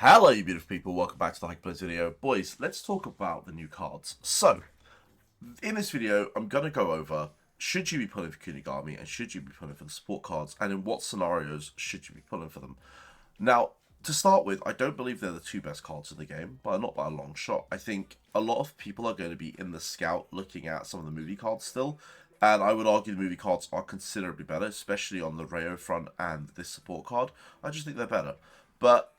Hello you beautiful people, welcome back to the Hike Plays video. Boys, let's talk about the new cards. So, in this video, I'm going to go over, should you be pulling for Kunigami and should you be pulling for the support cards, and in what scenarios should you be pulling for them. Now, to start with, I don't believe they're the two best cards in the game, but not by a long shot. I think a lot of people are going to be in the scout looking at some of the movie cards still, and I would argue the movie cards are considerably better, especially on the Rayo front and this support card. I just think they're better. But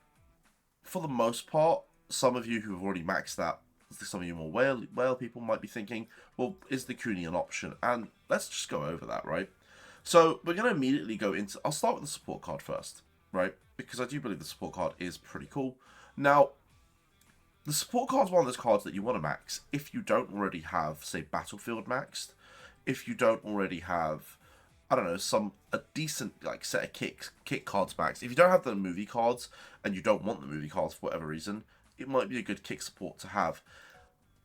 for the most part, some of you who have already maxed that, some of you more whale people might be thinking, well, is the Kuni an option? And let's just go over that, right? So we're going to immediately go into, I'll start with the support card first, right? Because I do believe the support card is pretty cool. Now, the support card is one of those cards that you want to max if you don't already have, say, Battlefield maxed, if you don't already have, I don't know, a decent like set of kick cards max. If you don't have the movie cards and you don't want the movie cards for whatever reason, it might be a good kick support to have.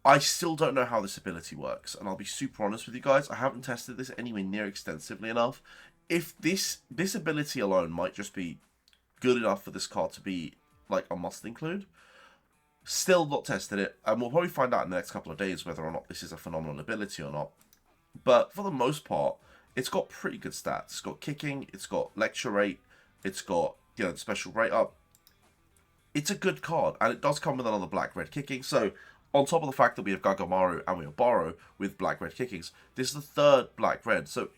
I still don't know how this ability works, and I'll be super honest with you guys. I haven't tested this anywhere near extensively enough. If this ability alone might just be good enough for this card to be like a must include, still not tested it, and we'll probably find out in the next couple of days whether or not this is a phenomenal ability or not. But for the most part, it's got pretty good stats. It's got kicking, it's got lecture rate, it's got, you know, the special rate up. It's a good card, and it does come with another black-red kicking. So, on top of the fact that we have Gagamaru and we have Baro with black-red kickings, this is the third black-red. So,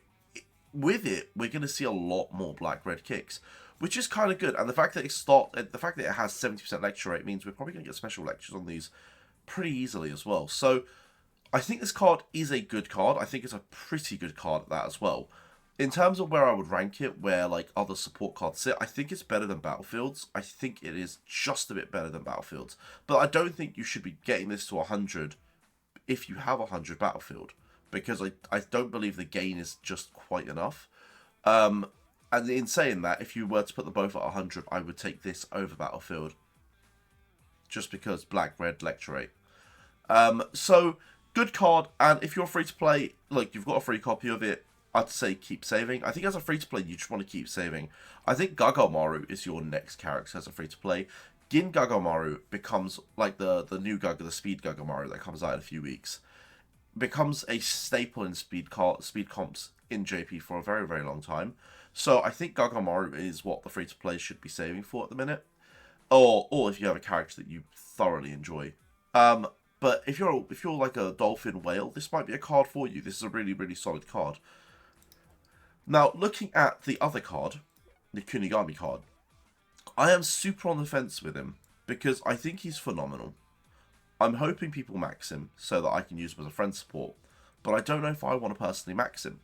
with it, we're going to see a lot more black-red kicks, which is kind of good. And the fact that it has 70% lecture rate means we're probably going to get special lectures on these pretty easily as well. So, I think this card is a good card. I think it's a pretty good card at that as well. In terms of where I would rank it, where like other support cards sit, I think it's better than Battlefields. I think it is just a bit better than Battlefields. But I don't think you should be getting this to 100 if you have 100 Battlefield. Because I don't believe the gain is just quite enough. And in saying that, if you were to put them both at 100, I would take this over Battlefield. Just because black-red lecture rate. So, good card, and if you're free to play, like you've got a free copy of it, I'd say keep saving. I think as a free to play, you just want to keep saving. I think Gagamaru is your next character as a free to play. Gin Gagamaru becomes like the new the speed Gagamaru that comes out in a few weeks. Becomes a staple in speed comps in JP for a very, very long time. So I think Gagamaru is what the free to play should be saving for at the minute. Or if you have a character that you thoroughly enjoy. But if you're like a dolphin whale, this might be a card for you. This is a really, really solid card. Now, looking at the other card, the Kunigami card, I am super on the fence with him because I think he's phenomenal. I'm hoping people max him so that I can use him as a friend support, but I don't know if I want to personally max him.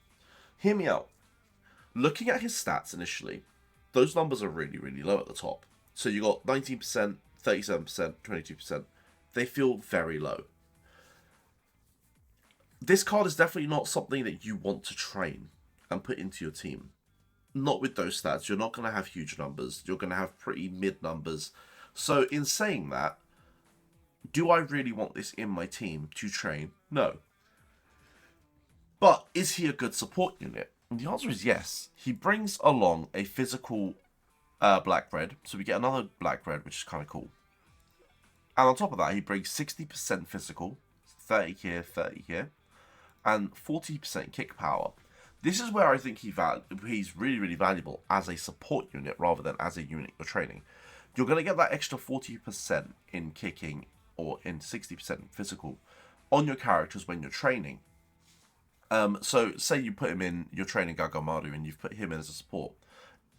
Hear me out. Looking at his stats initially, those numbers are really, really low at the top. So you got 19%, 37%, 22%. They feel very low. This card is definitely not something that you want to train and put into your team. Not with those stats. You're not going to have huge numbers. You're going to have pretty mid numbers. So in saying that, do I really want this in my team to train? No. But is he a good support unit? And the answer is yes. He brings along a physical black-red. So we get another black-red, which is kind of cool. And on top of that, he brings 60% physical, 30 here, 30 here, and 40% kick power. This is where I think he's really, really valuable as a support unit rather than as a unit you're training. You're going to get that extra 40% in kicking or in 60% physical on your characters when you're training. So say you put him in, you're training Gagamaru and you've put him in as a support.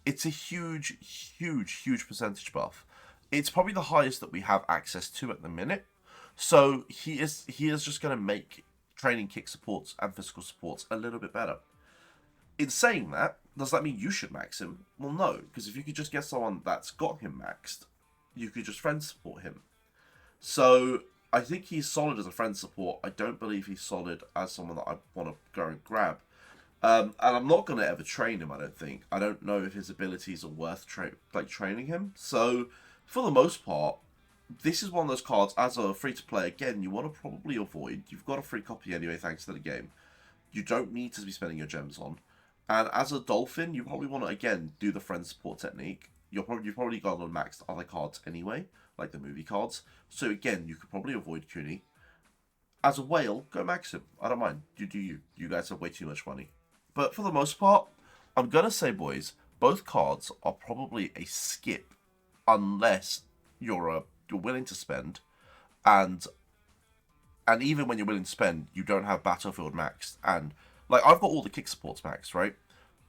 It's a huge, huge, huge percentage buff. It's probably the highest that we have access to at the minute. So he is just going to make training kick supports and physical supports a little bit better. In saying that, does that mean you should max him? Well, no, because if you could just get someone that's got him maxed, you could just friend support him. So I think he's solid as a friend support. I don't believe he's solid as someone that I want to go and grab. And I'm not going to ever train him, I don't think. I don't know if his abilities are worth training him. So for the most part, this is one of those cards, as a free-to-play, again, you want to probably avoid. You've got a free copy anyway, thanks to the game. You don't need to be spending your gems on. And as a dolphin, you probably want to, again, do the friend support technique. you've probably gone on maxed other cards anyway, like the movie cards. So again, you could probably avoid Kuni. As a whale, go max him. I don't mind. You do you. You guys have way too much money. But for the most part, I'm gonna say, boys, both cards are probably a skip, unless you're willing to spend, and even when you're willing to spend, you don't have Battlefield maxed. And like, I've got all the kick supports maxed, right?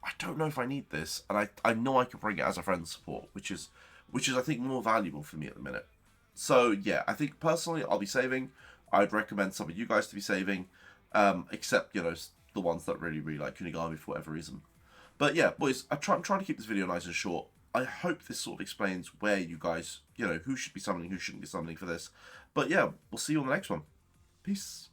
I don't know if I need this, and I know I can bring it as a friend support, which is I think more valuable for me at the minute. So yeah, I think personally I'll be saving. I'd recommend some of you guys to be saving, except the ones that really like Kunigami for whatever reason. But yeah, boys, I'm trying to keep this video nice and short. I hope this sort of explains where you guys, who should be summoning, who shouldn't be summoning for this. But yeah, we'll see you on the next one. Peace.